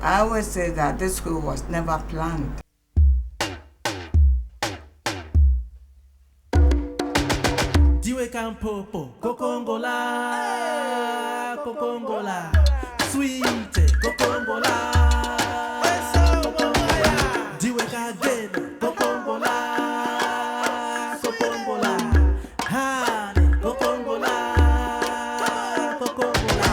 I always say that this school was never planned. Diwe Kampopo, Kokongola, Kokongola, sweet Kokongola, Kokongola, Diwe Kageno, Kokongola, Kokongola, Hane, Kokongola, Kokongola,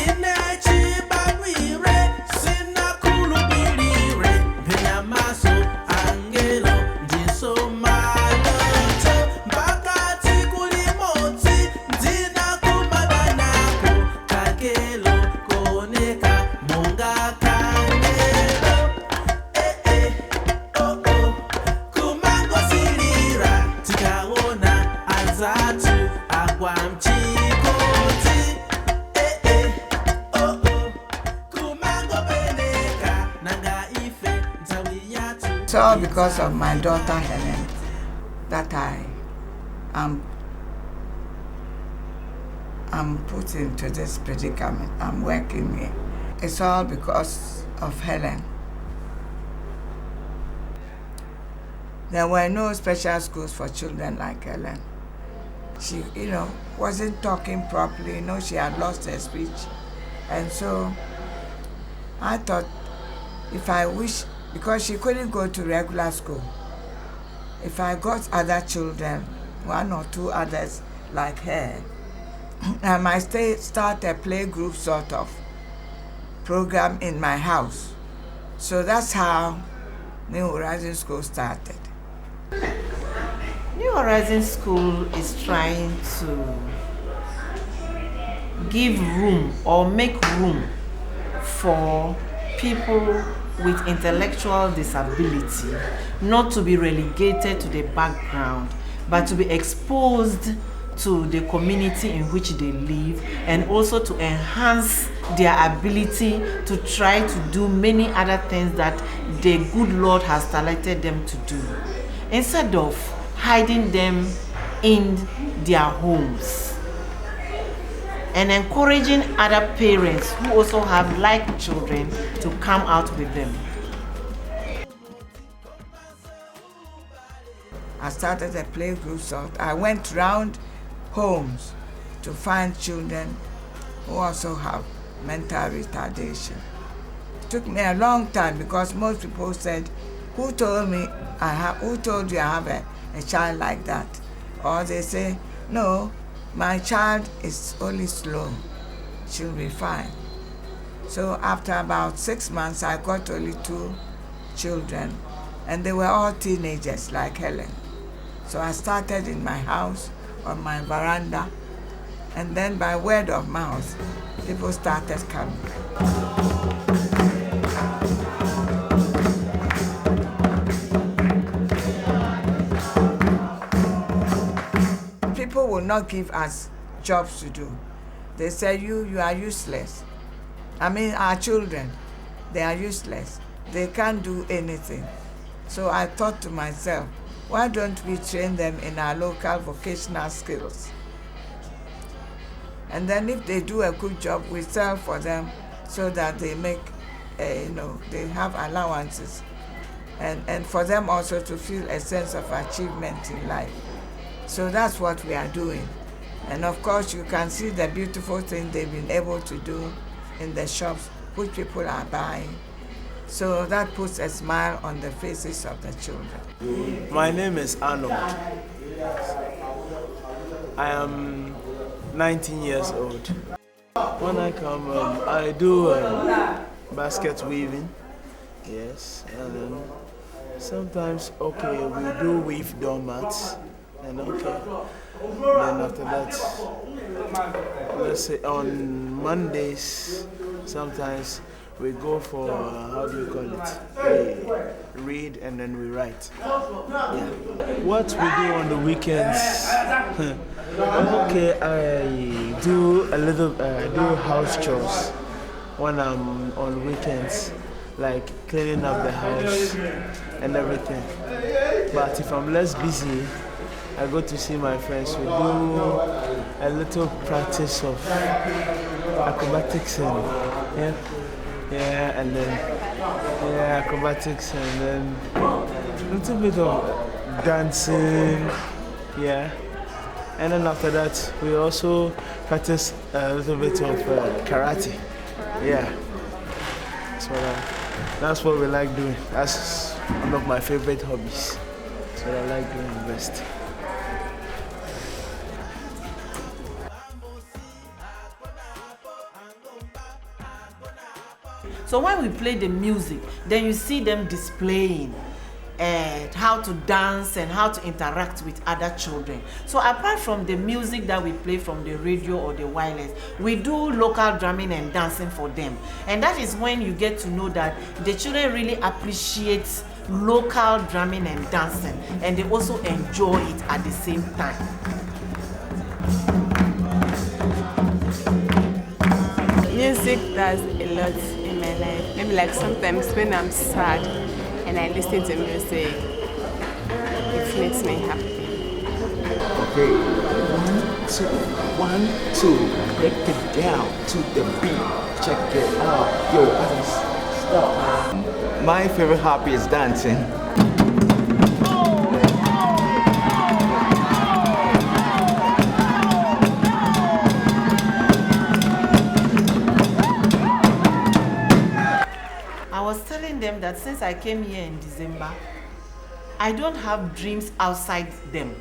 Inechi Banwire, Sinakulu Birire, Penyamaso, Angelo, Diso Maloto, Bakati Kulimoti, Dina Kumadanako, Kagelo, Koneka, Monga Kangelo, oh oh, Kumango Sirira, Tikaona, Azatu, Aguamchikoti, oh oh, Kumango Beneka, Nanga Ife, Zawiyatu. It's all because of my daughter Helen that I'm put into this predicament. I'm working here. It's all because of Helen. There were no special schools for children like Helen. She, wasn't talking properly. She had lost her speech. And so I thought because she couldn't go to regular school, if I got other children, one or two others like her, I might start a playgroup sort of program in my house. So that's how New Horizon School started. New Horizon School is trying to give room or make room for people with intellectual disability not to be relegated to the background, but to be exposed to the community in which they live, and also to enhance their ability to try to do many other things that the good Lord has talented them to do, instead of hiding them in their homes, and encouraging other parents who also have like children to come out with them. I started a playgroup sort. I went round homes to find children who also have mental retardation. It took me a long time because most people said, who told you I have a child like that? Or they say, no, my child is only slow. She'll be fine. So after about 6 months, I got only 2 children, and they were all teenagers like Helen. So I started in my house, on my veranda, and then by word of mouth, people started coming. People will not give us jobs to do. They say, you are useless. I mean, our children, they are useless. They can't do anything. So I thought to myself, why don't we train them in our local vocational skills? And then if they do a good job, we sell for them so that they make, they have allowances. And for them also to feel a sense of achievement in life. So that's what we are doing. And of course, you can see the beautiful thing they've been able to do in the shops, which people are buying. So that puts a smile on the faces of the children. My name is Arnold. I am 19 years old. When I come, I do basket weaving. Yes, and then sometimes, we do weave doormats. And then after that, let's say on Mondays, sometimes we go for, we read and then we write. Yeah. What we do on the weekends, I do a little, I do house chores when I'm on weekends, like cleaning up the house and everything. But if I'm less busy, I go to see my friends. We do a little practice of acrobatics and Yeah, and then acrobatics, and then a little bit of dancing. Yeah, and then after that we also practice a little bit of karate. Yeah, that's what we like doing. That's one of my favorite hobbies. That's what I like doing the best. So when we play the music, then you see them displaying how to dance and how to interact with other children. So apart from the music that we play from the radio or the wireless, we do local drumming and dancing for them. And that is when you get to know that the children really appreciate local drumming and dancing, and they also enjoy it at the same time. Music does a lot in my life. Maybe like sometimes when I'm sad and I listen to music, it makes me happy. Okay, 1, 2, break it down to the beat. Check it out. Yo, stop. My favorite hobby is dancing. I was telling them that since I came here in December, I don't have dreams outside them.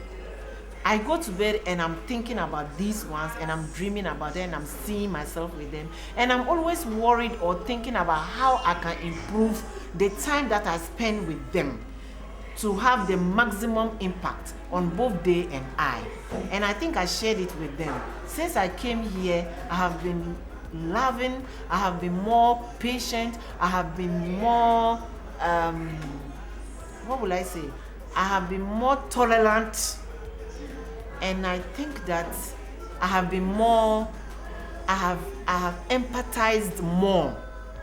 I go to bed and I'm thinking about these ones, and I'm dreaming about them, and I'm seeing myself with them, and I'm always worried or thinking about how I can improve the time that I spend with them to have the maximum impact on both they and I. And I think I shared it with them. Since I came here, I have been loving, I have been more patient, I have been more, what will I say? I have been more tolerant, and I think that I have been more, I have empathized more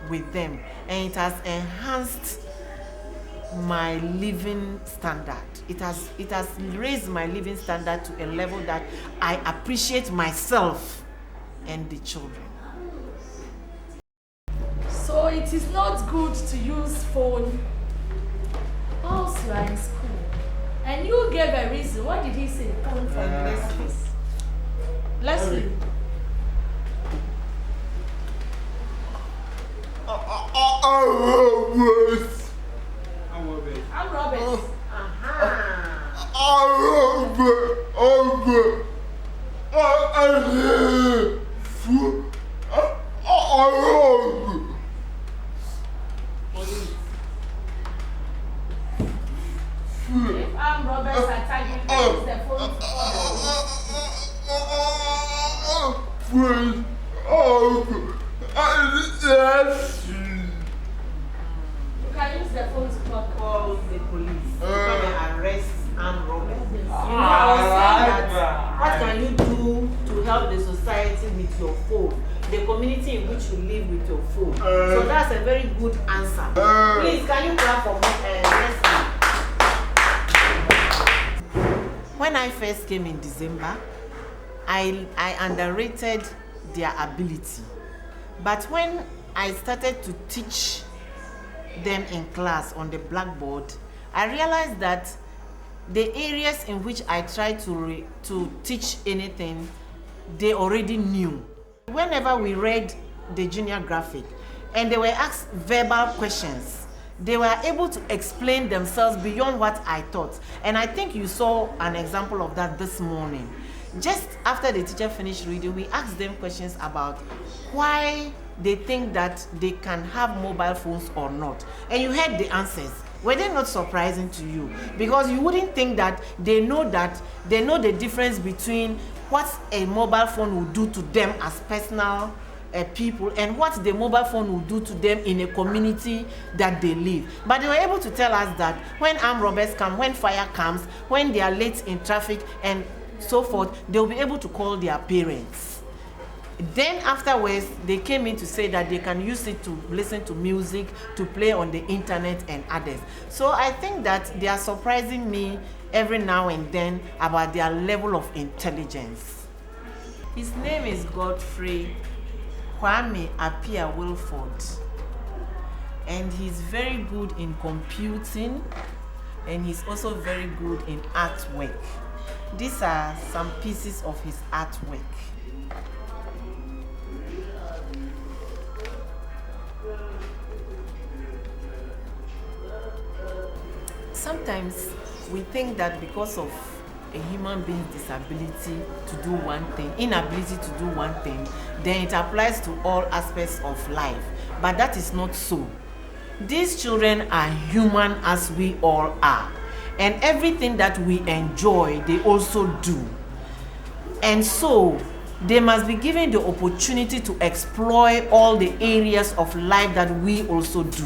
with them, and it has enhanced my living standard. It has raised my living standard to a level that I appreciate myself and the children. So it is not good to use phone whilst you are in school. And you gave a reason. What did he say? Phone from Leslie. I'm Robert. If I'm Robert, I tell you use the phone to You can use the phone to Call the police. Come and arrest armed robbers. You know, I was saying that what can you do to help the society with your phone? The community in which you live with your phone. So that's a very good answer. Please, can you clap for me? Leslie? When I first came in December, I underrated their ability. But when I started to teach them in class on the blackboard, I realized that the areas in which I tried to teach anything, they already knew. Whenever we read the junior graphic and they were asked verbal questions, they were able to explain themselves beyond what I taught. And I think you saw an example of that this morning. Just after the teacher finished reading, we asked them questions about why they think that they can have mobile phones or not. And you heard the answers. Were they not surprising to you? Because you wouldn't think that they know the difference between what a mobile phone will do to them as personal people and what the mobile phone will do to them in a community that they live. But they were able to tell us that when armed robbers come, when fire comes, when they are late in traffic and so forth, they'll be able to call their parents. Then afterwards, they came in to say that they can use it to listen to music, to play on the internet and others. So I think that they are surprising me every now and then about their level of intelligence. His name is Godfrey Kwame Appiah Wilford. and he's very good in computing, and he's also very good in artwork. These are some pieces of his artwork. Sometimes we think that because of a human being's disability to do one thing, inability to do one thing, then it applies to all aspects of life. But that is not so. These children are human as we all are. And everything that we enjoy, they also do. And so, they must be given the opportunity to explore all the areas of life that we also do.